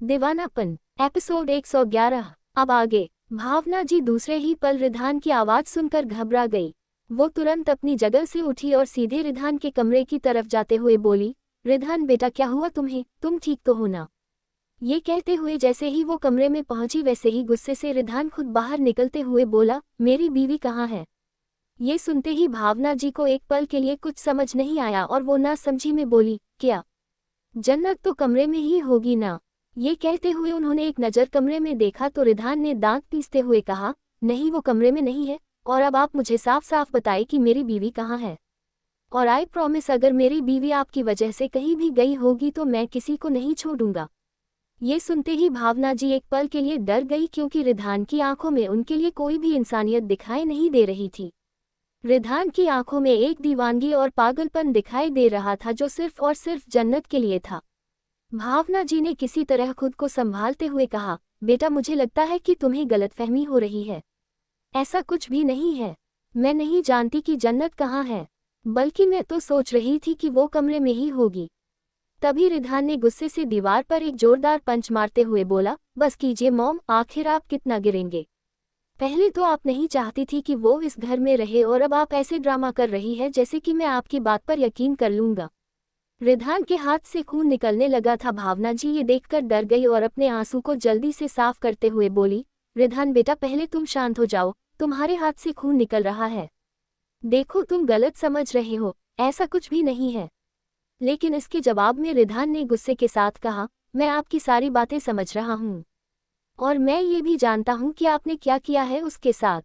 दीवानापन episode 111। अब आगे। भावना जी दूसरे ही पल रिधान की आवाज सुनकर घबरा गई। वो तुरंत अपनी जगह से उठी और सीधे रिधान के कमरे की तरफ जाते हुए बोली, रिधान बेटा क्या हुआ तुम्हें, तुम ठीक तो हो ना? ये कहते हुए जैसे ही वो कमरे में पहुंची वैसे ही गुस्से से रिधान खुद बाहर निकलते हुए बोला, मेरी बीवी कहाँ है? ये सुनते ही भावना जी को एक पल के लिए कुछ समझ नहीं आया और वो ना समझी में बोली, क्या जन्नत तो कमरे में ही होगी ना? ये कहते हुए उन्होंने एक नज़र कमरे में देखा तो रिधान ने दांत पीसते हुए कहा, नहीं वो कमरे में नहीं है, और अब आप मुझे साफ साफ बताइए कि मेरी बीवी कहाँ है। और आई प्रॉमिस अगर मेरी बीवी आपकी वजह से कहीं भी गई होगी तो मैं किसी को नहीं छोड़ूंगा। ये सुनते ही भावना जी एक पल के लिए डर गई क्योंकि रिधान की आंखों में उनके लिए कोई भी इंसानियत दिखाई नहीं दे रही थी। रिधान की आंखों में एक दीवानगी और पागलपन दिखाई दे रहा था जो सिर्फ और सिर्फ जन्नत के लिए था। भावना जी ने किसी तरह खुद को संभालते हुए कहा, बेटा मुझे लगता है कि तुम्हें गलतफहमी हो रही है। ऐसा कुछ भी नहीं है। मैं नहीं जानती कि जन्नत कहाँ है, बल्कि मैं तो सोच रही थी कि वो कमरे में ही होगी। तभी रिधान ने गुस्से से दीवार पर एक जोरदार पंच मारते हुए बोला, बस कीजिए मॉम, आखिर आप कितना गिरेंगे? पहले तो आप नहीं चाहती थी कि वो इस घर में रहे और अब आप ऐसे ड्रामा कर रही है जैसे कि मैं आपकी बात पर यकीन कर लूंगा। रिधान के हाथ से खून निकलने लगा था। भावना जी ये देखकर डर गई और अपने आंसू को जल्दी से साफ करते हुए बोली, रिधान बेटा पहले तुम शांत हो जाओ, तुम्हारे हाथ से खून निकल रहा है। देखो तुम गलत समझ रहे हो, ऐसा कुछ भी नहीं है। लेकिन इसके जवाब में रिधान ने गुस्से के साथ कहा, मैं आपकी सारी बातें समझ रहा हूँ और मैं ये भी जानता हूँ कि आपने क्या किया है उसके साथ।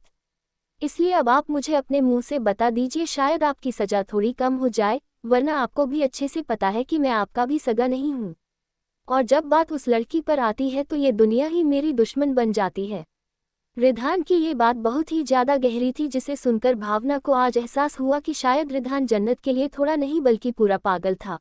इसलिए अब आप मुझे अपने मुंह से बता दीजिए, शायद आपकी सजा थोड़ी कम हो जाए, वरना आपको भी अच्छे से पता है कि मैं आपका भी सगा नहीं हूँ। और जब बात उस लड़की पर आती है तो ये दुनिया ही मेरी दुश्मन बन जाती है। रिधान की ये बात बहुत ही ज्यादा गहरी थी जिसे सुनकर भावना को आज एहसास हुआ कि शायद रिधान जन्नत के लिए थोड़ा नहीं बल्कि पूरा पागल था।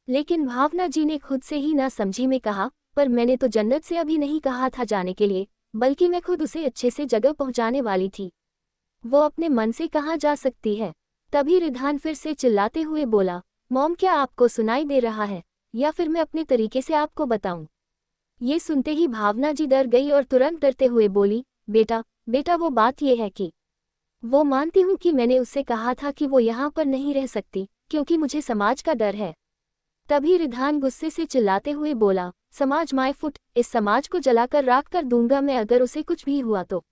लेकिन भावना जी ने खुद से ही ना समझी में कहा, पर मैंने तो जन्नत से अभी नहीं कहा था जाने के लिए, बल्कि मैं खुद उसे अच्छे से जगह पहुंचाने वाली थी। वो अपने मन से कहाँ जा सकती है? तभी रिधान फिर से चिल्लाते हुए बोला, मॉम क्या आपको सुनाई दे रहा है, या फिर मैं अपने तरीके से आपको बताऊं? ये सुनते ही भावना जी डर गई और तुरंत डरते हुए बोली, बेटा बेटा वो बात ये है कि वो मानती हूँ कि मैंने उससे कहा था कि वो यहाँ पर नहीं रह सकती क्योंकि मुझे समाज का डर है। तभी रिधान गुस्से से चिल्लाते हुए बोला, समाज माय फुट, इस समाज को जलाकर राख कर दूंगा मैं अगर उसे कुछ भी हुआ तो।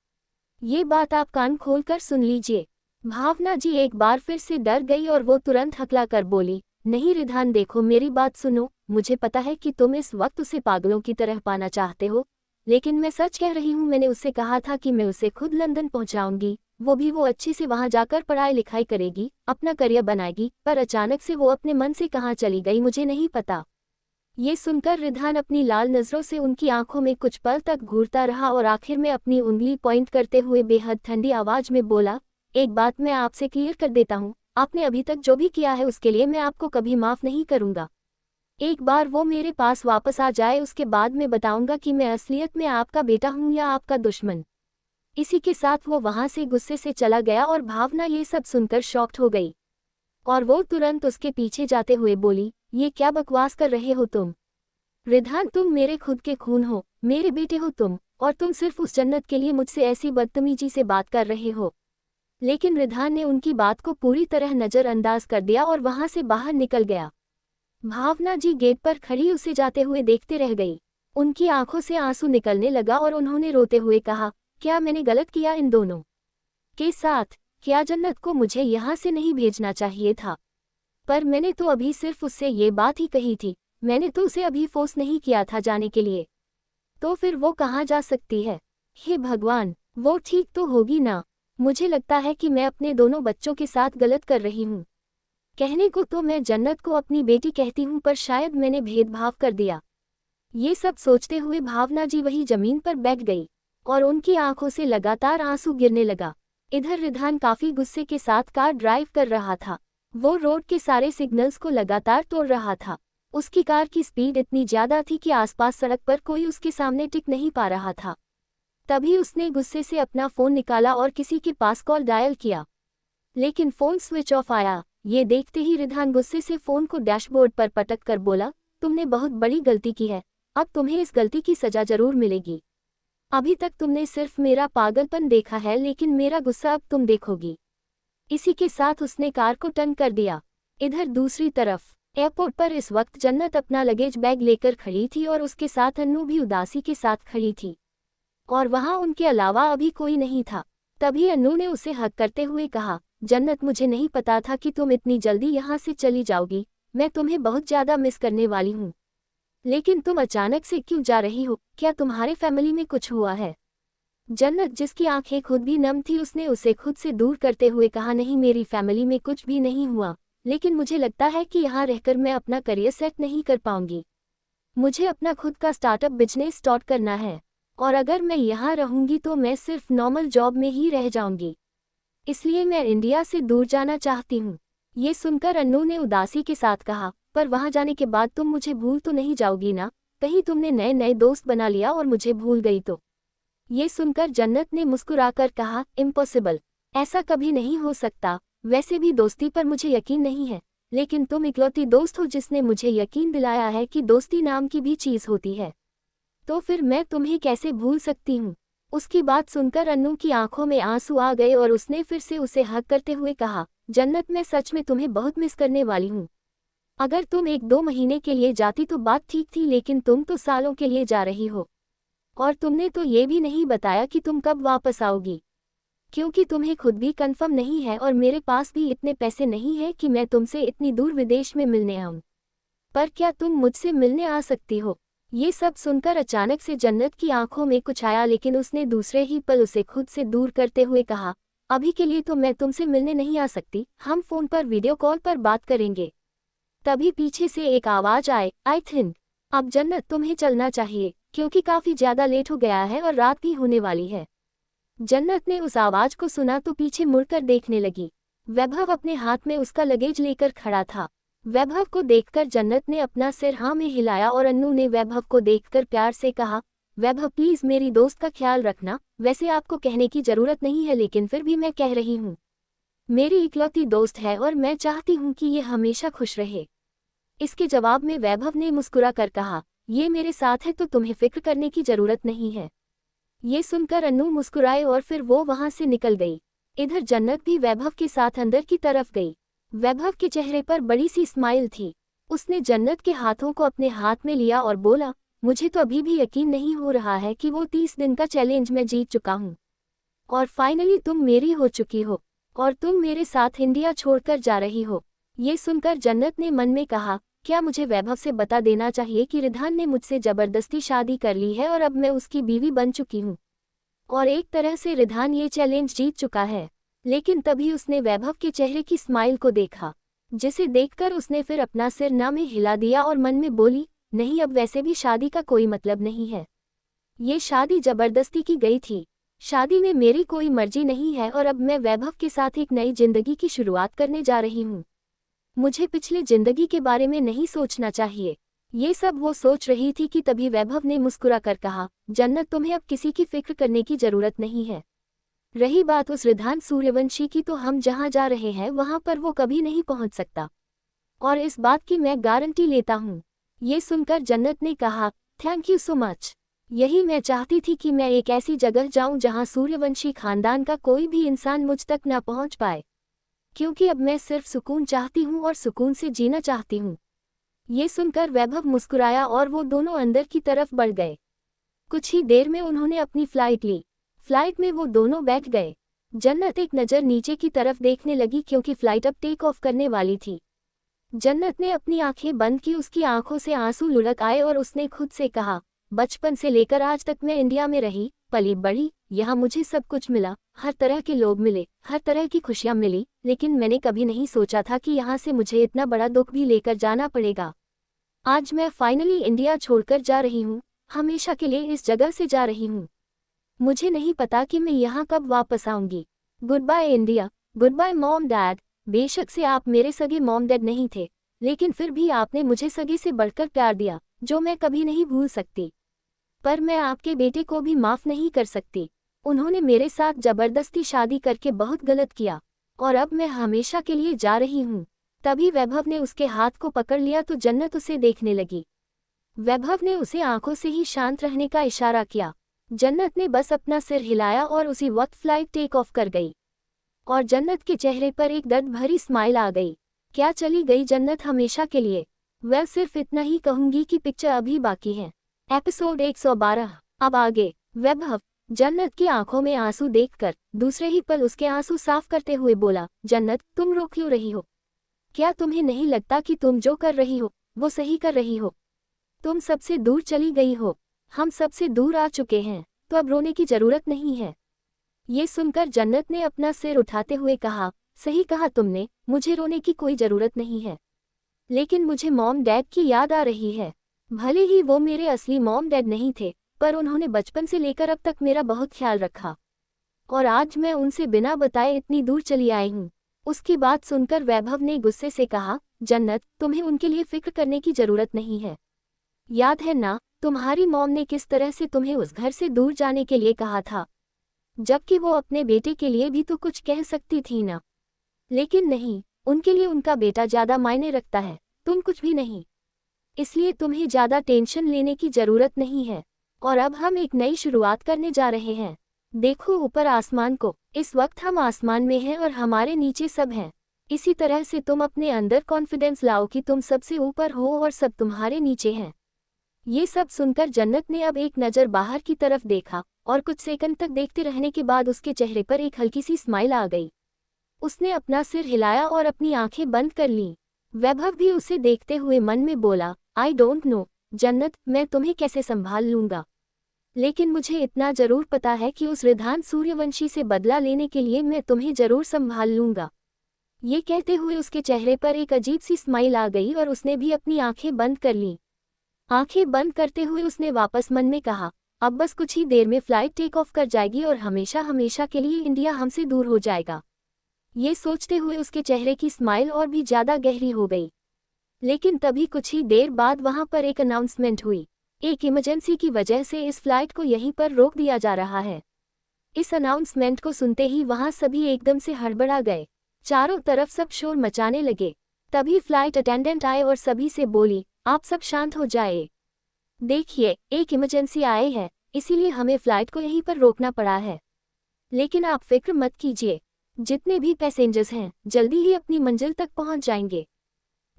ये बात आप कान खोलकर सुन लीजिए। भावना जी एक बार फिर से डर गई और वो तुरंत हकला कर बोली, नहीं रिधान देखो मेरी बात सुनो, मुझे पता है कि तुम इस वक्त उसे पागलों की तरह पाना चाहते हो, लेकिन मैं सच कह रही हूँ, मैंने उससे कहा था कि मैं उसे खुद लंदन पहुँचाऊंगी, वो भी वो अच्छे से वहाँ जाकर पढ़ाई लिखाई करेगी, अपना करियर बनाएगी, पर अचानक से वो अपने मन से कहाँ चली गई मुझे नहीं पता। ये सुनकर रिधान अपनी लाल नज़रों से उनकी आंखों में कुछ पल तक घूरता रहा और आखिर में अपनी उंगली पॉइंट करते हुए बेहद ठंडी आवाज में बोला, एक बात मैं आपसे क्लियर कर देता हूँ, आपने अभी तक जो भी किया है उसके लिए मैं आपको कभी माफ नहीं करूँगा। एक बार वो मेरे पास वापस आ जाए उसके बाद मैं बताऊंगा कि मैं असलियत में आपका बेटा हूँ या आपका दुश्मन। इसी के साथ वो वहां से गुस्से से चला गया और भावना ये सब सुनकर शॉक्ड हो गई और वो तुरंत उसके पीछे जाते हुए बोली, ये क्या बकवास कर रहे हो तुम? रिधान तुम मेरे खुद के खून हो, मेरे बेटे हो तुम, और तुम सिर्फ उस जन्नत के लिए मुझसे ऐसी बदतमीजी से बात कर रहे हो। लेकिन रिधान ने उनकी बात को पूरी तरह नज़रअंदाज कर दिया और वहां से बाहर निकल गया। भावना जी गेट पर खड़ी उसे जाते हुए देखते रह गई। उनकी आंखों से आंसू निकलने लगा और उन्होंने रोते हुए कहा, क्या मैंने गलत किया इन दोनों के साथ? क्या जन्नत को मुझे यहाँ से नहीं भेजना चाहिए था? पर मैंने तो अभी सिर्फ उससे ये बात ही कही थी, मैंने तो उसे अभी फोर्स नहीं किया था जाने के लिए। तो फिर वो कहाँ जा सकती है? हे भगवान, वो ठीक तो होगी ना? मुझे लगता है कि मैं अपने दोनों बच्चों के साथ गलत कर रही हूँ। कहने को तो मैं जन्नत को अपनी बेटी कहती हूँ पर शायद मैंने भेदभाव कर दिया। ये सब सोचते हुए भावना जी वही जमीन पर बैठ गई और उनकी आंखों से लगातार आंसू गिरने लगा। इधर रिधान काफी गुस्से के साथ कार ड्राइव कर रहा था। वो रोड के सारे सिग्नल्स को लगातार तोड़ रहा था। उसकी कार की स्पीड इतनी ज्यादा थी कि आसपास सड़क पर कोई उसके सामने टिक नहीं पा रहा था। तभी उसने गुस्से से अपना फोन निकाला और किसी के पास कॉल डायल किया, लेकिन फोन स्विच ऑफ आया। ये देखते ही रिधान गुस्से से फोन को डैशबोर्ड पर पटक कर बोला, तुमने बहुत बड़ी गलती की है, अब तुम्हें इस गलती की सजा जरूर मिलेगी। अभी तक तुमने सिर्फ मेरा पागलपन देखा है, लेकिन मेरा गुस्सा अब तुम देखोगी। इसी के साथ उसने कार को टर्न कर दिया। इधर दूसरी तरफ एयरपोर्ट पर इस वक्त जन्नत अपना लगेज बैग लेकर खड़ी थी और उसके साथ अन्नू भी उदासी के साथ खड़ी थी, और वहां उनके अलावा अभी कोई नहीं था। तभी अन्नू ने उसे हक करते हुए कहा, जन्नत, मुझे नहीं पता था कि तुम इतनी जल्दी यहाँ से चली जाओगी। मैं तुम्हें बहुत ज़्यादा मिस करने वाली हूँ। लेकिन तुम अचानक से क्यों जा रही हो? क्या तुम्हारे फैमिली में कुछ हुआ है? जन्नत, जिसकी आंखें खुद भी नम थी, उसने उसे खुद से दूर करते हुए कहा, नहीं, मेरी फैमिली में कुछ भी नहीं हुआ, लेकिन मुझे लगता है कि यहाँ रहकर मैं अपना करियर सेट नहीं कर पाऊंगी। मुझे अपना खुद का स्टार्टअप बिजनेस स्टार्ट करना है, और अगर मैं यहाँ रहूंगी तो मैं सिर्फ नॉर्मल जॉब में ही रह जाऊंगी। इसलिए मैं इंडिया से दूर जाना चाहती हूँ। ये सुनकर अन्नू ने उदासी के साथ कहा, पर वहाँ जाने के बाद तुम मुझे भूल तो नहीं जाओगी ना? कहीं तुमने नए नए दोस्त बना लिया और मुझे भूल गई तो? ये सुनकर जन्नत ने मुस्कुराकर कहा, इम्पॉसिबल, ऐसा कभी नहीं हो सकता। वैसे भी दोस्ती पर मुझे यकीन नहीं है, लेकिन तुम इकलौती दोस्त हो जिसने मुझे यकीन दिलाया है कि दोस्ती नाम की भी चीज़ होती है, तो फिर मैं तुम्हें कैसे भूल सकती हूँ? उसकी बात सुनकर अन्नू की आंखों में आंसू आ गए और उसने फिर से उसे हक करते हुए कहा, जन्नत, मैं सच में तुम्हें बहुत मिस करने वाली हूँ। अगर तुम 1-2 महीने के लिए जाती तो बात ठीक थी, लेकिन तुम तो सालों के लिए जा रही हो, और तुमने तो ये भी नहीं बताया कि तुम कब वापस आओगी, क्योंकि तुम्हें खुद भी कंफर्म नहीं है और मेरे पास भी इतने पैसे नहीं हैं कि मैं तुमसे इतनी दूर विदेश में मिलने आऊँ। पर क्या तुम मुझसे मिलने आ सकती हो? ये सब सुनकर अचानक से जन्नत की आंखों में कुछ आया, लेकिन उसने दूसरे ही पल उसे खुद से दूर करते हुए कहा, अभी के लिए तो मैं तुमसे मिलने नहीं आ सकती, हम फोन पर वीडियो कॉल पर बात करेंगे। तभी पीछे से एक आवाज आए, आई थिंक अब जन्नत तुम्हें चलना चाहिए, क्योंकि काफी ज्यादा लेट हो गया है और रात भी होने वाली है। जन्नत ने उस आवाज को सुना तो पीछे मुड़कर देखने लगी। वैभव अपने हाथ में उसका लगेज लेकर खड़ा था। वैभव को देखकर जन्नत ने अपना सिर हाँ में हिलाया और अन्नू ने वैभव को देखकर प्यार से कहा, वैभव प्लीज मेरी दोस्त का ख्याल रखना। वैसे आपको कहने की जरूरत नहीं है, लेकिन फिर भी मैं कह रही हूँ, मेरी इकलौती दोस्त है और मैं चाहती हूँ कि ये हमेशा खुश रहे। इसके जवाब में वैभव ने मुस्कुरा कर कहा, ये मेरे साथ है तो तुम्हें फिक्र करने की जरूरत नहीं है। ये सुनकर अन्नू मुस्कुराए और फिर वो वहां से निकल गई। इधर जन्नत भी वैभव के साथ अंदर की तरफ गई। वैभव के चेहरे पर बड़ी सी स्माइल थी। उसने जन्नत के हाथों को अपने हाथ में लिया और बोला, मुझे तो अभी भी यकीन नहीं हो रहा है कि वो 30 दिन का चैलेंज मैं जीत चुका हूँ, और फाइनली तुम मेरी हो चुकी हो, और तुम मेरे साथ इंडिया छोड़कर जा रही हो। ये सुनकर जन्नत ने मन में कहा, क्या मुझे वैभव से बता देना चाहिए कि रिधान ने मुझसे जबरदस्ती शादी कर ली है और अब मैं उसकी बीवी बन चुकी हूँ, और एक तरह से रिधान ये चैलेंज जीत चुका है। लेकिन तभी उसने वैभव के चेहरे की स्माइल को देखा, जिसे देखकर उसने फिर अपना सिर ना में हिला दिया और मन में बोली, नहीं, अब वैसे भी शादी का कोई मतलब नहीं है। ये शादी जबरदस्ती की गई थी। शादी में मेरी कोई मर्जी नहीं है और अब मैं वैभव के साथ एक नई जिंदगी की शुरुआत करने जा रही हूँ। मुझे पिछली जिंदगी के बारे में नहीं सोचना चाहिए। ये सब वो सोच रही थी कि तभी वैभव ने मुस्कुरा कर कहा, जन्नत, तुम्हें अब किसी की फिक्र करने की जरूरत नहीं है। रही बात उस रिधान सूर्यवंशी की, तो हम जहाँ जा रहे हैं वहाँ पर वो कभी नहीं पहुँच सकता, और इस बात की मैं गारंटी लेता हूँ। ये सुनकर जन्नत ने कहा, थैंक यू सो मच। यही मैं चाहती थी कि मैं एक ऐसी जगह जाऊं जहां सूर्यवंशी खानदान का कोई भी इंसान मुझ तक ना पहुंच पाए, क्योंकि अब मैं सिर्फ सुकून चाहती हूं और सुकून से जीना चाहती हूं। ये सुनकर वैभव मुस्कुराया और वो दोनों अंदर की तरफ बढ़ गए। कुछ ही देर में उन्होंने अपनी फ्लाइट ली। फ्लाइट में वो दोनों बैठ गए। जन्नत एक नज़र नीचे की तरफ देखने लगी, क्योंकि फ्लाइट अब टेक ऑफ करने वाली थी। जन्नत ने अपनी आंखें बंद की, उसकी आंखों से आंसू लुढ़क आए और उसने खुद से कहा, बचपन से लेकर आज तक मैं इंडिया में रही, पली बढ़ी, यहाँ मुझे सब कुछ मिला, हर तरह के लोग मिले, हर तरह की खुशियाँ मिली, लेकिन मैंने कभी नहीं सोचा था कि यहाँ से मुझे इतना बड़ा दुख भी लेकर जाना पड़ेगा। आज मैं फाइनली इंडिया छोड़कर जा रही हूँ, हमेशा के लिए इस जगह से जा रही हूँ। मुझे नहीं पता कि मैं यहाँ कब वापस आऊँगी। Goodbye India, goodbye mom dad. बेशक से आप मेरे सगे मॉम डैड नहीं थे, लेकिन फिर भी आपने मुझे सगे से बढ़कर प्यार दिया, जो मैं कभी नहीं भूल सकती। पर मैं आपके बेटे को भी माफ़ नहीं कर सकती। उन्होंने मेरे साथ जबरदस्ती शादी करके बहुत गलत किया, और अब मैं हमेशा के लिए जा रही हूँ। तभी वैभव ने उसके हाथ को पकड़ लिया तो जन्नत उसे देखने लगी। वैभव ने उसे आंखों से ही शांत रहने का इशारा किया। जन्नत ने बस अपना सिर हिलाया और उसी वक्त फ्लाइट टेक ऑफ कर गई। और जन्नत के चेहरे पर एक दर्द भरी स्माइल आ गई। क्या चली गई जन्नत हमेशा के लिए? वह सिर्फ इतना ही कहूंगी कि पिक्चर अभी बाकी है। एपिसोड 112। अब आगे। वैभव जन्नत की आंखों में आंसू देखकर दूसरे ही पल उसके आंसू साफ करते हुए बोला, जन्नत तुम रो क्यों रही हो? क्या तुम्हें नहीं लगता कि तुम जो कर रही हो वो सही कर रही हो? तुम सबसे दूर चली गई हो, हम सबसे दूर आ चुके हैं, तो अब रोने की जरूरत नहीं है। ये सुनकर जन्नत ने अपना सिर उठाते हुए कहा, सही कहा तुमने, मुझे रोने की कोई जरूरत नहीं है। लेकिन मुझे मॉम डैड की याद आ रही है। भले ही वो मेरे असली मॉम डैड नहीं थे, पर उन्होंने बचपन से लेकर अब तक मेरा बहुत ख्याल रखा। और आज मैं उनसे बिना बताए इतनी दूर चली आई हूँ। उसकी बात सुनकर वैभव ने गुस्से से कहा, जन्नत तुम्हें उनके लिए फिक्र करने की जरूरत नहीं है। याद है ना, तुम्हारी मॉम ने किस तरह से तुम्हें उस घर से दूर जाने के लिए कहा था, जबकि वो अपने बेटे के लिए भी तो कुछ कह सकती थी ना। लेकिन नहीं, उनके लिए उनका बेटा ज्यादा मायने रखता है, तुम कुछ भी नहीं। इसलिए तुम्हें ज्यादा टेंशन लेने की जरूरत नहीं है। और अब हम एक नई शुरुआत करने जा रहे हैं। देखो ऊपर आसमान को, इस वक्त हम आसमान में हैं और हमारे नीचे सब हैं। इसी तरह से तुम अपने अंदर कॉन्फिडेंस लाओ कि तुम सबसे ऊपर हो और सब तुम्हारे नीचे हैं। ये सब सुनकर जन्नत ने अब एक नज़र बाहर की तरफ देखा और कुछ सेकंड तक देखते रहने के बाद उसके चेहरे पर एक हल्की सी स्माइल आ गई। उसने अपना सिर हिलाया और अपनी आंखें बंद कर लीं। वैभव भी उसे देखते हुए मन में बोला, आई डोंट नो जन्नत, मैं तुम्हें कैसे संभाल लूंगा, लेकिन मुझे इतना जरूर पता है कि उस रिधान सूर्यवंशी से बदला लेने के लिए मैं तुम्हें जरूर संभाल लूंगा। ये कहते हुए उसके चेहरे पर एक अजीब सी स्माइल आ गई और उसने भी अपनी आंखें बंद कर लीं। आंखें बंद करते हुए उसने वापस मन में कहा, अब बस कुछ ही देर में फ्लाइट टेक ऑफ कर जाएगी और हमेशा हमेशा के लिए इंडिया हमसे दूर हो जाएगा। ये सोचते हुए उसके चेहरे की स्माइल और भी ज्यादा गहरी हो गई। लेकिन तभी कुछ ही देर बाद वहां पर एक अनाउंसमेंट हुई। एक इमरजेंसी की वजह से इस फ्लाइट को यहीं पर रोक दिया जा रहा है। इस अनाउंसमेंट को सुनते ही वहां सभी एकदम से हड़बड़ा गए। चारों तरफ सब शोर मचाने लगे। तभी फ्लाइट अटेंडेंट आए और सभी से बोली, आप सब शांत हो जाए। देखिए, एक इमरजेंसी आई है, इसीलिए हमें फ्लाइट को यहीं पर रोकना पड़ा है। लेकिन आप फिक्र मत कीजिए, जितने भी पैसेंजर्स हैं जल्दी ही अपनी मंजिल तक पहुंच जाएंगे।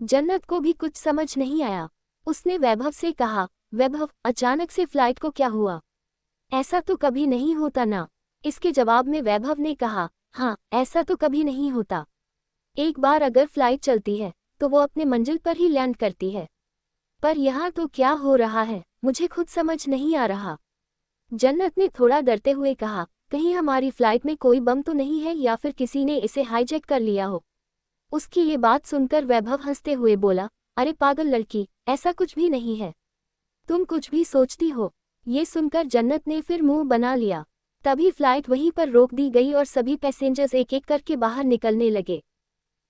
जन्नत को भी कुछ समझ नहीं आया। उसने वैभव से कहा, वैभव अचानक से फ्लाइट को क्या हुआ? ऐसा तो कभी नहीं होता ना। इसके जवाब में वैभव ने कहा, हाँ ऐसा तो कभी नहीं होता। एक बार अगर फ्लाइट चलती है तो वो अपने मंजिल पर ही लैंड करती है। पर यहाँ तो क्या हो रहा है, मुझे खुद समझ नहीं आ रहा। जन्नत ने थोड़ा डरते हुए कहा, कहीं हमारी फ्लाइट में कोई बम तो नहीं है या फिर किसी ने इसे हाईजैक कर लिया हो। उसकी ये बात सुनकर वैभव हंसते हुए बोला, अरे पागल लड़की, ऐसा कुछ भी नहीं है, तुम कुछ भी सोचती हो। ये सुनकर जन्नत ने फिर मुंह बना लिया। तभी फ्लाइट वहीं पर रोक दी गई और सभी पैसेंजर्स एक एक करके बाहर निकलने लगे।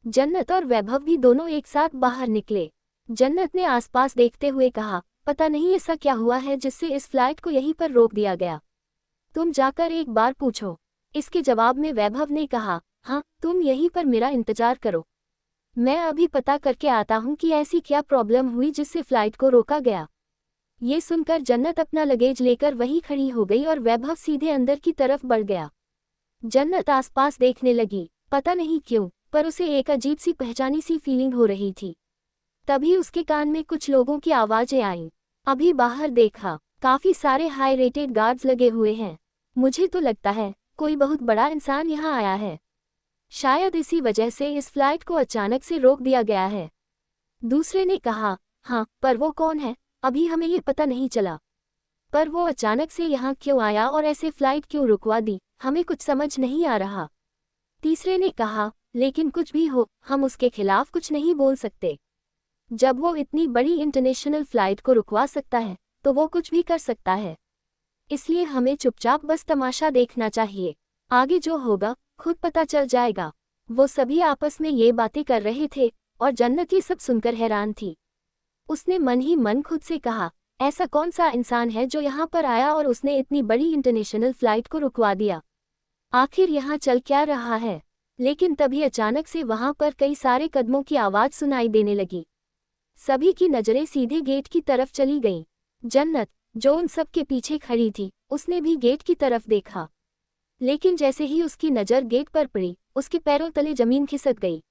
जन्नत और वैभव भी दोनों एक साथ बाहर निकले। जन्नत ने आसपास देखते हुए कहा, पता नहीं ऐसा क्या हुआ है जिससे इस फ्लाइट को यहीं पर रोक दिया गया। तुम जाकर एक बार पूछो। इसके जवाब में वैभव ने कहा, हाँ तुम यहीं पर मेरा इंतजार करो, मैं अभी पता करके आता हूँ कि ऐसी क्या प्रॉब्लम हुई जिससे फ्लाइट को रोका गया। ये सुनकर जन्नत अपना लगेज लेकर वहीं खड़ी हो गई और वैभव सीधे अंदर की तरफ बढ़ गया। जन्नत आसपास देखने लगी। पता नहीं क्यों, पर उसे एक अजीब सी पहचानी सी फीलिंग हो रही थी। तभी उसके कान में कुछ लोगों की आवाजें आईं। अभी बाहर देखा, काफी सारे हाई रेटेड गार्ड्स लगे हुए हैं। मुझे तो लगता है कोई बहुत बड़ा इंसान यहाँ आया है। शायद इसी वजह से इस फ्लाइट को अचानक से रोक दिया गया है। दूसरे ने कहा, हाँ पर वो कौन है, अभी हमें ये पता नहीं चला। पर वो अचानक से यहाँ क्यों आया और ऐसे फ्लाइट क्यों रुकवा दी, हमें कुछ समझ नहीं आ रहा। तीसरे ने कहा, लेकिन कुछ भी हो, हम उसके खिलाफ कुछ नहीं बोल सकते। जब वो इतनी बड़ी इंटरनेशनल फ्लाइट को रुकवा सकता है तो वो कुछ भी कर सकता है। इसलिए हमें चुपचाप बस तमाशा देखना चाहिए, आगे जो होगा खुद पता चल जाएगा। वो सभी आपस में ये बातें कर रहे थे और जन्नत ये सब सुनकर हैरान थी। उसने मन ही मन खुद से कहा, ऐसा कौन सा इंसान है जो यहाँ पर आया और उसने इतनी बड़ी इंटरनेशनल फ्लाइट को रुकवा दिया। आखिर यहाँ चल क्या रहा है। लेकिन तभी अचानक से वहाँ पर कई सारे कदमों की आवाज़ सुनाई देने लगी। सभी की नजरें सीधे गेट की तरफ चली गईं। जन्नत, जो उन सब के पीछे खड़ी थी, उसने भी गेट की तरफ देखा। लेकिन जैसे ही उसकी नज़र गेट पर पड़ी, उसके पैरों तले जमीन खिसक गई।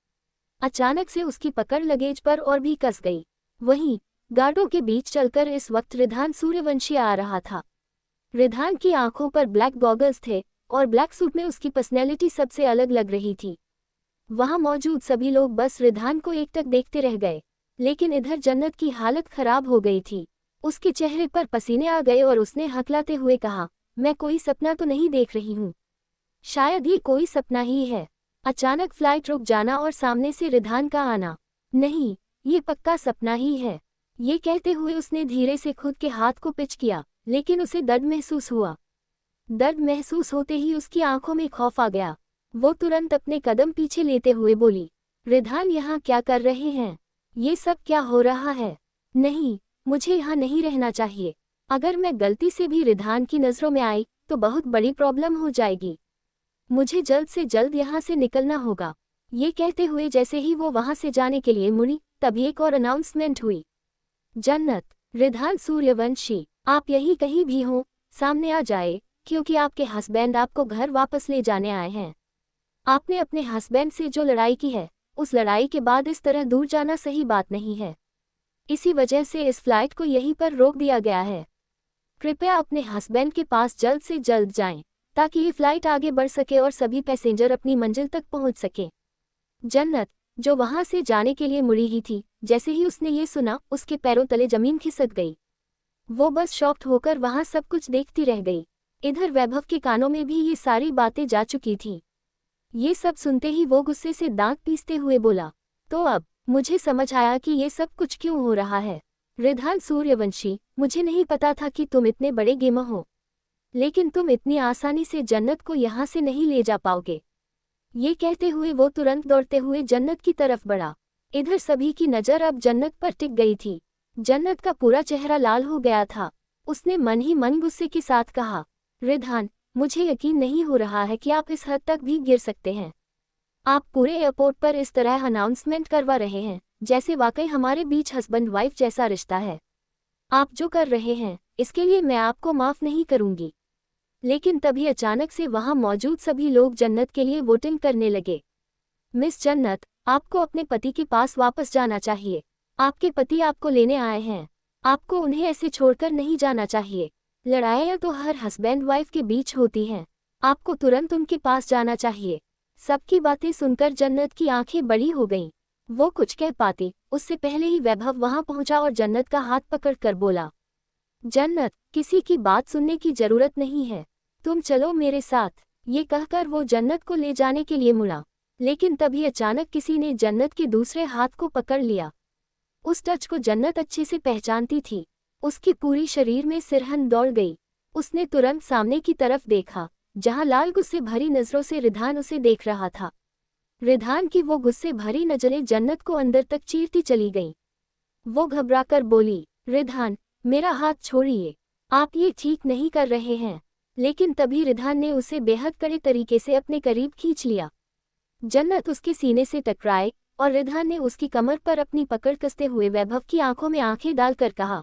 अचानक से उसकी पकड़ लगेज पर और भी कस गई। वहीं गार्डों के बीच चलकर इस वक्त रिधान सूर्यवंशी आ रहा था। रिधान की आंखों पर ब्लैक गॉगल्स थे और ब्लैक सूट में उसकी पर्सनैलिटी सबसे अलग लग रही थी। वहां मौजूद सभी लोग बस रिधान को एकटक देखते रह गए। लेकिन इधर जन्नत की हालत खराब हो गई थी। उसके चेहरे पर पसीने आ गए और उसने हकलाते हुए कहा, मैं कोई सपना तो नहीं देख रही हूँ। शायद ये कोई सपना ही है। अचानक फ्लाइट रुक जाना और सामने से रिधान का आना। नहीं, ये पक्का सपना ही है। ये कहते हुए उसने धीरे से खुद के हाथ को पिच किया, लेकिन उसे दर्द महसूस हुआ। दर्द महसूस होते ही उसकी आंखों में खौफ आ गया। वो तुरंत अपने कदम पीछे लेते हुए बोली, रिधान यहाँ क्या कर रहे हैं? ये सब क्या हो रहा है? नहीं, मुझे यहाँ नहीं रहना चाहिए। अगर मैं गलती से भी रिधान की नज़रों में आई तो बहुत बड़ी प्रॉब्लम हो जाएगी। मुझे जल्द से जल्द यहाँ से निकलना होगा। ये कहते हुए जैसे ही वो वहाँ से जाने के लिए मुड़ी, तभी एक और अनाउंसमेंट हुई। जन्नत, रिधान सूर्यवंशी, आप यहीं कहीं भी हो, सामने आ जाए, क्योंकि आपके हस्बैंड आपको घर वापस ले जाने आए हैं। आपने अपने हस्बैंड से जो लड़ाई की है, उस लड़ाई के बाद इस तरह दूर जाना सही बात नहीं है। इसी वजह से इस फ्लाइट को यहीं पर रोक दिया गया है। कृपया अपने हस्बैंड के पास जल्द से जल्द जाएं, ताकि ये फ्लाइट आगे बढ़ सके और सभी पैसेंजर अपनी मंजिल तक पहुंच सके। जन्नत, जो वहां से जाने के लिए मुड़ी ही थी, जैसे ही उसने ये सुना, उसके पैरों तले जमीन खिसक गई। वो बस शॉक्ड होकर वहां सब कुछ देखती रह गई। इधर वैभव के कानों में भी ये सारी बातें जा चुकी थीं। ये सब सुनते ही वो गुस्से से दांत पीसते हुए बोला, तो अब मुझे समझ आया कि ये सब कुछ क्यों हो रहा है। रिधान सूर्यवंशी, मुझे नहीं पता था कि तुम इतने बड़े गेमर हो, लेकिन तुम इतनी आसानी से जन्नत को यहाँ से नहीं ले जा पाओगे। ये कहते हुए वो तुरंत दौड़ते हुए जन्नत की तरफ बढ़ा। इधर सभी की नज़र अब जन्नत पर टिक गई थी। जन्नत का पूरा चेहरा लाल हो गया था। उसने मन ही मन गुस्से के साथ कहा, रिधान, मुझे यकीन नहीं हो रहा है कि आप इस हद तक भी गिर सकते हैं। आप पूरे एयरपोर्ट पर इस तरह अनाउंसमेंट करवा रहे हैं, जैसे वाकई हमारे बीच हस्बैंड वाइफ जैसा रिश्ता है। आप जो कर रहे हैं, इसके लिए मैं आपको माफ़ नहीं करूंगी। लेकिन तभी अचानक से वहां मौजूद सभी लोग जन्नत के लिए वोटिंग करने लगे। मिस जन्नत, आपको अपने पति के पास वापस जाना चाहिए। आपके पति आपको लेने आए हैं। आपको उन्हें ऐसे छोड़कर नहीं जाना चाहिए। लड़ाइयाँ तो हर हस्बैंड वाइफ के बीच होती हैं। आपको तुरंत उनके पास जाना चाहिए। सबकी बातें सुनकर जन्नत की आंखें बड़ी हो गईं। वो कुछ कह पाती, उससे पहले ही वैभव वहां पहुंचा और जन्नत का हाथ पकड़कर बोला, जन्नत, किसी की बात सुनने की जरूरत नहीं है, तुम चलो मेरे साथ। ये कहकर वो जन्नत को ले जाने के लिए मुड़ा, लेकिन तभी अचानक किसी ने जन्नत के दूसरे हाथ को पकड़ लिया। उस टच को जन्नत अच्छे से पहचानती थी। उसकी पूरी शरीर में सिरहन दौड़ गई। उसने तुरंत सामने की तरफ देखा, जहां लाल गुस्से भरी नजरों से रिधान उसे देख रहा था। रिधान की वो गुस्से भरी नजरें जन्नत को अंदर तक चीरती चली गईं। वो घबराकर बोली, रिधान, मेरा हाथ छोड़िए, आप ये ठीक नहीं कर रहे हैं। लेकिन तभी रिधान ने उसे बेहद कड़े तरीके से अपने करीब खींच लिया। जन्नत उसके सीने से टकराए और रिधान ने उसकी कमर पर अपनी पकड़ कसते हुए वैभव की आंखों में आंखें डालकर कहा,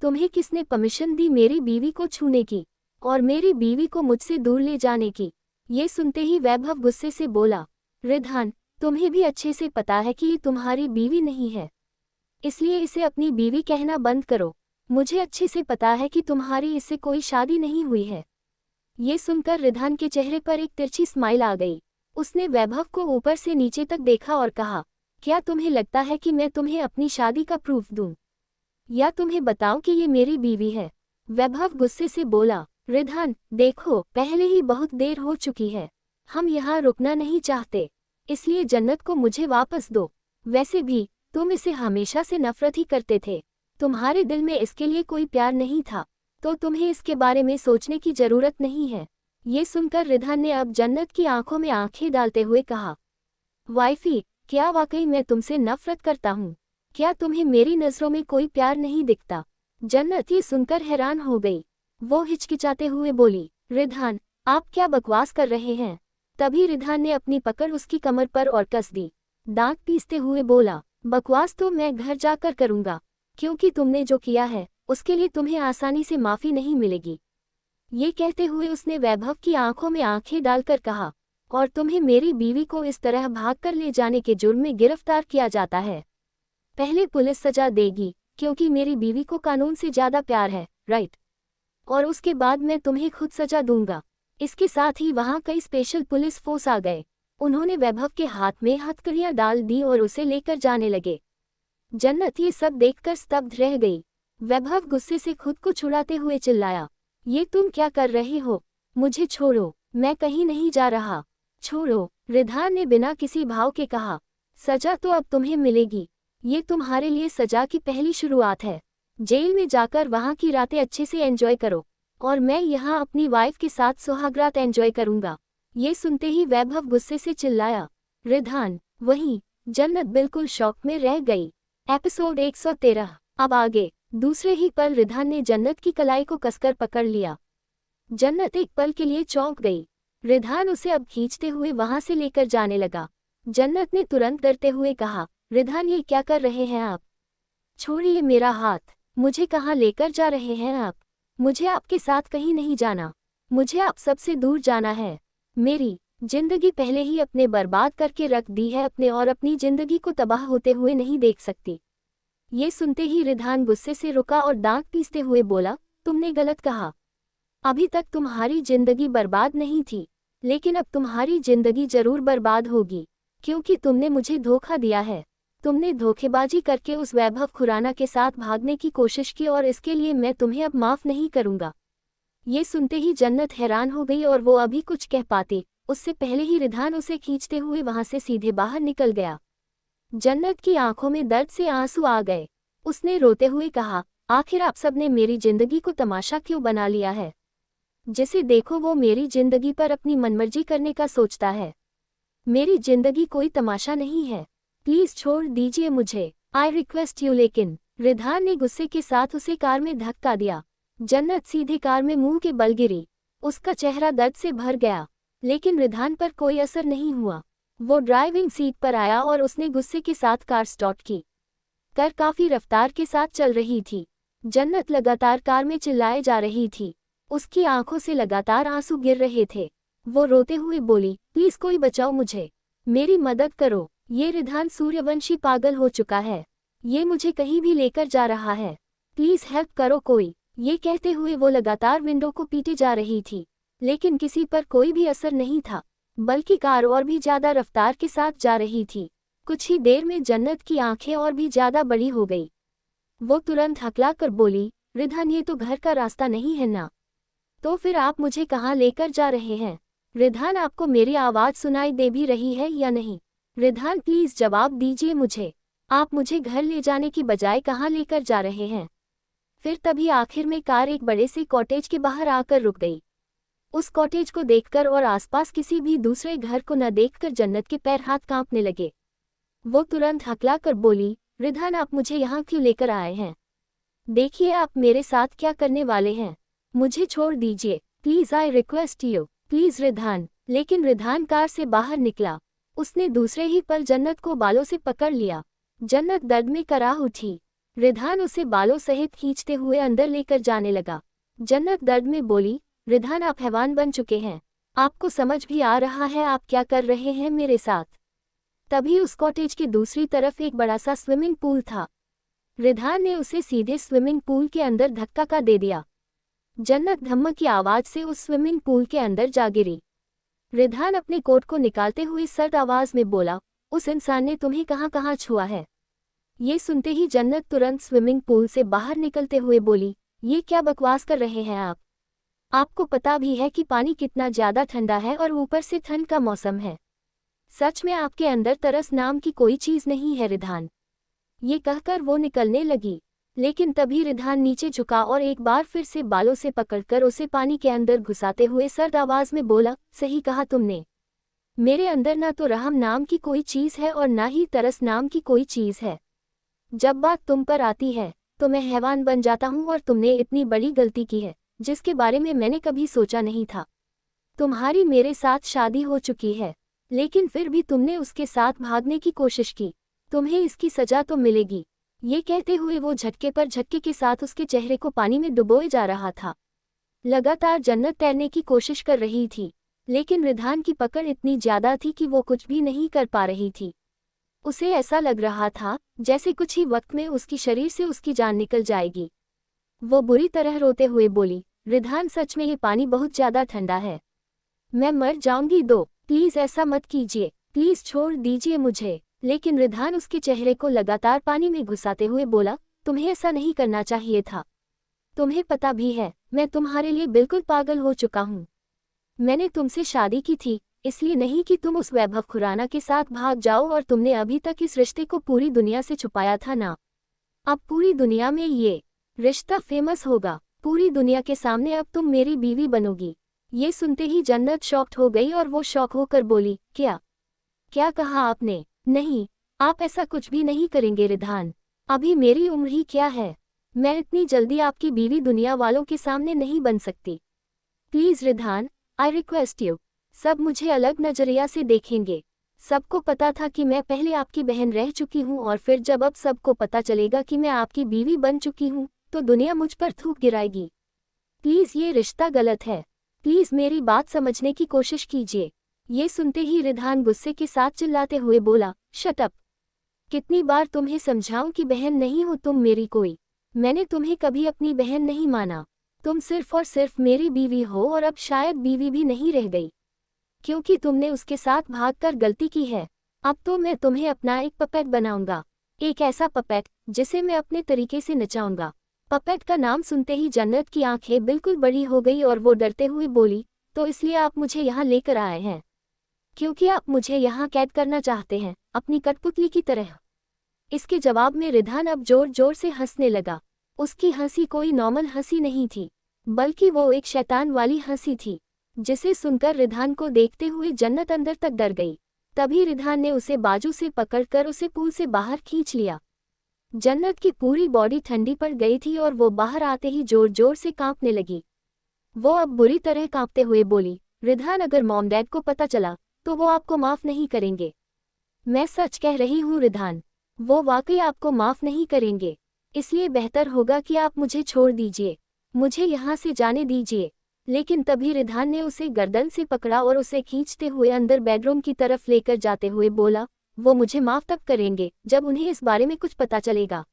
तुम्हें किसने परमिशन दी मेरी बीवी को छूने की और मेरी बीवी को मुझसे दूर ले जाने की? ये सुनते ही वैभव गुस्से से बोला, रिधान, तुम्हें भी अच्छे से पता है कि ये तुम्हारी बीवी नहीं है, इसलिए इसे अपनी बीवी कहना बंद करो। मुझे अच्छे से पता है कि तुम्हारी इससे कोई शादी नहीं हुई है। ये सुनकर रिधान के चेहरे पर एक तिरछी स्माइल आ गई। उसने वैभव को ऊपर से नीचे तक देखा और कहा, क्या तुम्हें लगता है कि मैं तुम्हें अपनी शादी का प्रूफ दूं? या तुम्हें बताऊं कि ये मेरी बीवी है? वैभव गुस्से से बोला, रिधान, देखो, पहले ही बहुत देर हो चुकी है। हम यहाँ रुकना नहीं चाहते, इसलिए जन्नत को मुझे वापस दो। वैसे भी तुम इसे हमेशा से नफरत ही करते थे। तुम्हारे दिल में इसके लिए कोई प्यार नहीं था, तो तुम्हें इसके बारे में सोचने की जरूरत नहीं है। ये सुनकर रिधान ने अब जन्नत की आंखों में आंखें डालते हुए कहा, वाइफी, क्या वाकई मैं तुमसे नफरत करता हूँ? क्या तुम्हें मेरी नज़रों में कोई प्यार नहीं दिखता? जन्नत ये सुनकर हैरान हो गई। वो हिचकिचाते हुए बोली, रिधान, आप क्या बकवास कर रहे हैं? तभी रिधान ने अपनी पकड़ उसकी कमर पर और कस दी। दांत पीसते हुए बोला, बकवास तो मैं घर जाकर करूंगा, क्योंकि तुमने जो किया है उसके लिए तुम्हें आसानी से माफी नहीं मिलेगी। ये कहते हुए उसने वैभव की आंखों में आंखें डालकर कहा, और तुम्हें मेरी बीवी को इस तरह भागकर ले जाने के जुर्म में गिरफ्तार किया जाता है। पहले पुलिस सजा देगी, क्योंकि मेरी बीवी को कानून से ज्यादा प्यार है, राइट? और उसके बाद मैं तुम्हें खुद सजा दूंगा। इसके साथ ही वहां कई स्पेशल पुलिस फोर्स आ गए। उन्होंने वैभव के हाथ में हथकड़ियां डाल दी और उसे लेकर जाने लगे। जन्नत ये सब देखकर स्तब्ध रह गई। वैभव गुस्से से खुद को छुड़ाते हुए चिल्लाया, ये तुम क्या कर रहे हो? मुझे छोड़ो, मैं कहीं नहीं जा रहा। छोड़ो, रिधान ने बिना किसी भाव के कहा। सजा तो अब तुम्हें मिलेगी। ये तुम्हारे लिए सजा की पहली शुरुआत है। जेल में जाकर वहां की रातें अच्छे से एंजॉय करो, और मैं यहाँ अपनी वाइफ के साथ सुहागरात एंजॉय करूंगा। ये सुनते ही वैभव गुस्से से चिल्लाया, रिधान। वहीं जन्नत बिल्कुल शॉक में रह गई। एपिसोड 113। अब आगे। दूसरे ही पल रिधान ने जन्नत की कलाई को कसकर पकड़ लिया। जन्नत एक पल के लिए चौंक गई। रिधान उसे अब खींचते हुए वहां से लेकर जाने लगा। जन्नत ने तुरंत डरते हुए कहा, रिधान ये क्या कर रहे हैं आप? छोड़िए मेरा हाथ। मुझे कहाँ लेकर जा रहे हैं आप? मुझे आपके साथ कहीं नहीं जाना। मुझे आप सबसे दूर जाना है। मेरी जिंदगी पहले ही अपने बर्बाद करके रख दी है अपने, और अपनी जिंदगी को तबाह होते हुए नहीं देख सकती। ये सुनते ही रिधान गुस्से से रुका और दांत पीसते हुए बोला, तुमने गलत कहा। अभी तक तुम्हारी जिंदगी बर्बाद नहीं थी, लेकिन अब तुम्हारी जिंदगी जरूर बर्बाद होगी, क्योंकि तुमने मुझे धोखा दिया है। तुमने धोखेबाजी करके उस वैभव खुराना के साथ भागने की कोशिश की, और इसके लिए मैं तुम्हें अब माफ नहीं करूंगा। ये सुनते ही जन्नत हैरान हो गई, और वो अभी कुछ कह पाती उससे पहले ही रिधान उसे खींचते हुए वहां से सीधे बाहर निकल गया। जन्नत की आंखों में दर्द से आंसू आ गए। उसने रोते हुए कहा, आखिर आप सबने मेरी जिंदगी को तमाशा क्यों बना लिया है? जिसे देखो वो मेरी जिंदगी पर अपनी मनमर्जी करने का सोचता है। मेरी जिंदगी कोई तमाशा नहीं है। प्लीज छोड़ दीजिए मुझे, आई रिक्वेस्ट यू। लेकिन रिधान ने गुस्से के साथ उसे कार में धक्का दिया। जन्नत सीधे कार में मुंह के बल गिरी। उसका चेहरा दर्द से भर गया, लेकिन रिधान पर कोई असर नहीं हुआ। वो ड्राइविंग सीट पर आया और उसने गुस्से के साथ कार स्टार्ट की। कार काफी रफ्तार के साथ चल रही थी। जन्नत लगातार कार में चिल्लाए जा रही थी। उसकी आंखों से लगातार आंसू गिर रहे थे। वो रोते हुए बोली, प्लीज कोई बचाओ मुझे, मेरी मदद करो। ये रिधान सूर्यवंशी पागल हो चुका है। ये मुझे कहीं भी लेकर जा रहा है। प्लीज हेल्प करो कोई। ये कहते हुए वो लगातार विंडो को पीटे जा रही थी, लेकिन किसी पर कोई भी असर नहीं था, बल्कि कार और भी ज्यादा रफ्तार के साथ जा रही थी। कुछ ही देर में जन्नत की आंखें और भी ज्यादा बड़ी हो गई। वो तुरंत हकला कर बोली, रिधान ये तो घर का रास्ता नहीं है ना? तो फिर आप मुझे कहाँ लेकर जा रहे हैं? रिधान आपको मेरी आवाज सुनाई दे भी रही है या नहीं? रिधान प्लीज जवाब दीजिए मुझे। आप मुझे घर ले जाने की बजाय कहाँ लेकर जा रहे हैं? फिर तभी आखिर में कार एक बड़े से कॉटेज के बाहर आकर रुक गई। उस कॉटेज को देखकर और आसपास किसी भी दूसरे घर को न देखकर जन्नत के पैर हाथ कांपने लगे। वो तुरंत हकला कर बोली, रिधान आप मुझे यहाँ क्यों लेकर आए हैं? देखिए आप मेरे साथ क्या करने वाले हैं। मुझे छोड़ दीजिए, please I request you, please Ridhan. लेकिन रिधान कार से बाहर निकला। उसने दूसरे ही पल जन्नत को बालों से पकड़ लिया। जन्नत दर्द में कराह उठी। रिधान उसे बालों सहित खींचते हुए अंदर लेकर जाने लगा। जन्नत दर्द में बोली, रिधान आप हैवान बन चुके हैं। आपको समझ भी आ रहा है आप क्या कर रहे हैं मेरे साथ? तभी उस कॉटेज के दूसरी तरफ एक बड़ा सा स्विमिंग पूल था। रिधान ने उसे सीधे स्विमिंग पूल के अंदर धक्का का दे दिया। जन्नत धम्म की आवाज से उस स्विमिंग पूल के अंदर जा गिरी। रिधान अपने कोट को निकालते हुए सर्द आवाज में बोला, उस इंसान ने तुम्हें कहाँ कहाँ छुआ है? ये सुनते ही जन्नत तुरंत स्विमिंग पूल से बाहर निकलते हुए बोली, ये क्या बकवास कर रहे हैं आप? आपको पता भी है कि पानी कितना ज्यादा ठंडा है और ऊपर से ठंड का मौसम है। सच में आपके अंदर तरस नाम की कोई चीज नहीं है रिधान। ये कहकर वो निकलने लगी, लेकिन तभी रिधान नीचे झुका और एक बार फिर से बालों से पकड़कर उसे पानी के अंदर घुसाते हुए सर्द आवाज में बोला, सही कहा तुमने। मेरे अंदर ना तो रहम नाम की कोई चीज है और ना ही तरस नाम की कोई चीज है। जब बात तुम पर आती है तो मैं हैवान बन जाता हूँ, और तुमने इतनी बड़ी गलती की है जिसके बारे में मैंने कभी सोचा नहीं था। तुम्हारी मेरे साथ शादी हो चुकी है, लेकिन फिर भी तुमने उसके साथ भागने की कोशिश की। तुम्हें इसकी सजा तो मिलेगी। ये कहते हुए वो झटके पर झटके के साथ उसके चेहरे को पानी में डुबोए जा रहा था। लगातार जन्नत तैरने की कोशिश कर रही थी, लेकिन रिधान की पकड़ इतनी ज्यादा थी कि वो कुछ भी नहीं कर पा रही थी। उसे ऐसा लग रहा था जैसे कुछ ही वक्त में उसकी शरीर से उसकी जान निकल जाएगी। वो बुरी तरह रोते हुए बोली, रिधान सच में ये पानी बहुत ज्यादा ठंडा है, मैं मर जाऊंगी, दो प्लीज ऐसा मत कीजिए, प्लीज छोड़ दीजिए मुझे। लेकिन रिधान उसके चेहरे को लगातार पानी में घुसाते हुए बोला, तुम्हें ऐसा नहीं करना चाहिए था। तुम्हें पता भी है मैं तुम्हारे लिए बिल्कुल पागल हो चुका हूँ। मैंने तुमसे शादी की थी इसलिए नहीं कि तुम उस वैभव खुराना के साथ भाग जाओ, और तुमने अभी तक इस रिश्ते को पूरी दुनिया से छुपाया था ना। अब पूरी दुनिया में ये रिश्ता फेमस होगा, पूरी दुनिया के सामने अब तुम मेरी बीवी बनोगी। ये सुनते ही जन्नत शॉक्ड हो गई और वो शॉक होकर बोली, क्या क्या कहा आपने? नहीं, आप ऐसा कुछ भी नहीं करेंगे रिधान। अभी मेरी उम्र ही क्या है, मैं इतनी जल्दी आपकी बीवी दुनिया वालों के सामने नहीं बन सकती। Please Ridhan, I request you. सब मुझे अलग नजरिया से देखेंगे। सबको पता था कि मैं पहले आपकी बहन रह चुकी हूँ, और फिर जब अब सबको पता चलेगा कि मैं आपकी बीवी बन चुकी हूँ तो दुनिया मुझ पर थूक गिराएगी। प्लीज ये रिश्ता गलत है, प्लीज मेरी बात समझने की कोशिश कीजिए। ये सुनते ही रिधान गुस्से के साथ चिल्लाते हुए बोला, शट अप। कितनी बार तुम्हें समझाऊं कि बहन नहीं हो तुम मेरी कोई। मैंने तुम्हें कभी अपनी बहन नहीं माना। तुम सिर्फ और सिर्फ मेरी बीवी हो, और अब शायद बीवी भी नहीं रह गई, क्योंकि तुमने उसके साथ भागकर गलती की है। अब तो मैं तुम्हें अपना एक पपेट बनाऊंगा, एक ऐसा पपेट जिसे मैं अपने तरीके से नचाऊंगा। पपेट का नाम सुनते ही जन्नत की आंखें बिल्कुल बड़ी हो गई और वो डरते हुए बोली, तो इसलिए आप मुझे यहाँ लेकर आए हैं, क्योंकि आप मुझे यहाँ कैद करना चाहते हैं अपनी कठपुतली की तरह। इसके जवाब में रिधान अब जोर जोर से हंसने लगा। उसकी हंसी कोई नॉर्मल हंसी नहीं थी, बल्कि वो एक शैतान वाली हंसी थी, जिसे सुनकर रिधान को देखते हुए जन्नत अंदर तक डर गई। तभी रिधान ने उसे बाजू से पकड़कर उसे पूल से बाहर खींच लिया। जन्नत की पूरी बॉडी ठंडी पड़ गई थी और वो बाहर आते ही जोर जोर से कांपने लगी। वो अब बुरी तरह कांपते हुए बोली, रिधान, अगर मॉम डैड को पता चला तो वो आपको माफ नहीं करेंगे। मैं सच कह रही हूँ रिधान, वो वाकई आपको माफ नहीं करेंगे। इसलिए बेहतर होगा कि आप मुझे छोड़ दीजिए, मुझे यहाँ से जाने दीजिए। लेकिन तभी रिधान ने उसे गर्दन से पकड़ा और उसे खींचते हुए अंदर बेडरूम की तरफ लेकर जाते हुए बोला, वो मुझे माफ तब करेंगे जब उन्हें इस बारे में कुछ पता चलेगा।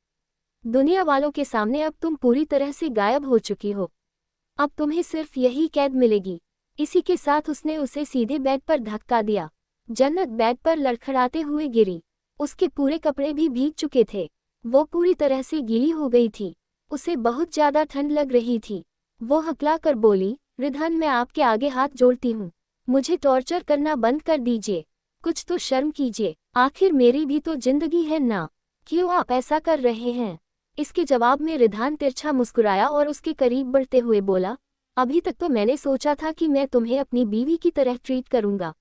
दुनिया वालों के सामने अब तुम पूरी तरह से गायब हो चुकी हो, अब तुम्हें सिर्फ यही कैद मिलेगी। इसी के साथ उसने उसे सीधे बेड पर धक्का दिया। जन्नत बेड पर लड़खड़ाते हुए गिरी। उसके पूरे कपड़े भी भीग चुके थे, वो पूरी तरह से गीली हो गई थी। उसे बहुत ज्यादा ठंड लग रही थी। वो हकला कर बोली, रिधान, मैं आपके आगे हाथ जोड़ती हूँ, मुझे टॉर्चर करना बंद कर दीजिए। कुछ तो शर्म कीजिए, आखिर मेरी भी तो जिंदगी है ना, क्यों आप ऐसा कर रहे हैं? इसके जवाब में रिधान तिरछा मुस्कुराया और उसके करीब बढ़ते हुए बोला, अभी तक तो मैंने सोचा था कि मैं तुम्हें अपनी बीवी की तरह ट्रीट करूंगा,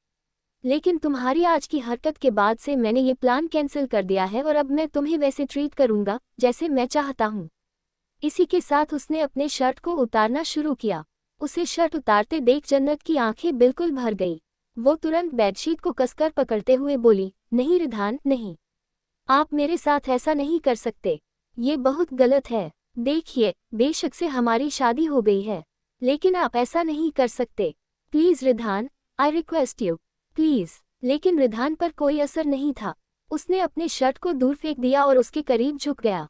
लेकिन तुम्हारी आज की हरकत के बाद से मैंने ये प्लान कैंसिल कर दिया है, और अब मैं तुम्हें वैसे ट्रीट करूंगा जैसे मैं चाहता हूँ। इसी के साथ उसने अपने शर्ट को उतारना शुरू किया। उसे शर्ट उतारते देख जन्नत की आंखें बिल्कुल भर गई। वो तुरंत बेडशीट को कसकर पकड़ते हुए बोली, नहीं रिधान, नहीं, आप मेरे साथ ऐसा नहीं कर सकते, ये बहुत गलत है। देखिए, बेशक से हमारी शादी हो गई है, लेकिन आप ऐसा नहीं कर सकते। Please Ridhan, I request you, please. लेकिन रिधान पर कोई असर नहीं था। उसने अपने शर्ट को दूर फेंक दिया और उसके करीब झुक गया।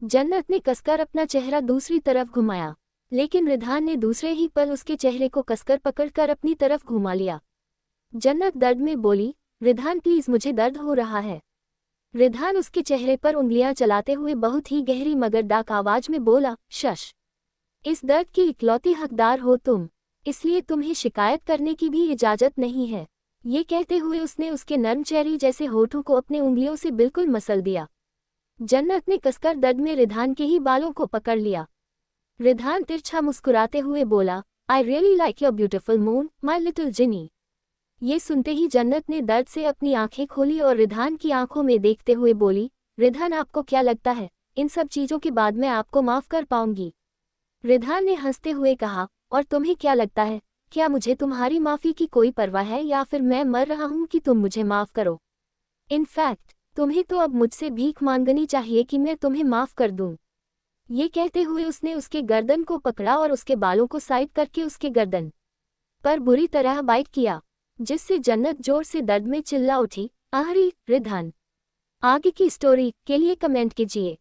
जन्नत ने कसकर अपना चेहरा दूसरी तरफ घुमाया, लेकिन रिधान ने दूसरे ही पल उसके चेहरे को कसकर पकड़कर अपनी तरफ घुमा लिया। जन्नत दर्द में बोली, रिधान प्लीज, मुझे दर्द हो रहा है। रिधान उसके चेहरे पर उंगलियां चलाते हुए बहुत ही गहरी मगर डाक आवाज में बोला, शश, इस दर्द की इकलौती हकदार हो तुम, इसलिए तुम्हें शिकायत करने की भी इजाजत नहीं है। ये कहते हुए उसने उसके नर्म चेहरी जैसे होठों को अपने उंगलियों से बिल्कुल मसल दिया। जन्नत ने कसकर दर्द में रिधान के ही बालों को पकड़ लिया। रिधान तिरछा मुस्कुराते हुए बोला, I really like your beautiful moon, my little Ginny. ये सुनते ही जन्नत ने दर्द से अपनी आंखें खोली और रिधान की आंखों में देखते हुए बोली, रिधान, आपको क्या लगता है इन सब चीजों के बाद मैं आपको माफ कर पाऊंगी? रिधान ने हंसते हुए कहा, और तुम्हें क्या लगता है, क्या मुझे तुम्हारी माफी की कोई परवाह है, या फिर मैं मर रहा हूं कि तुम मुझे माफ करो? इनफैक्ट तुम्हें तो अब मुझसे भीख मांगनी चाहिए कि मैं तुम्हें माफ कर दूं। ये कहते हुए उसने उसके गर्दन को पकड़ा और उसके बालों को साइड करके उसके गर्दन पर बुरी तरह बाइट किया, जिससे जन्नत जोर से दर्द में चिल्ला उठी। आखिरी रिधान आगे की स्टोरी के लिए कमेंट कीजिए।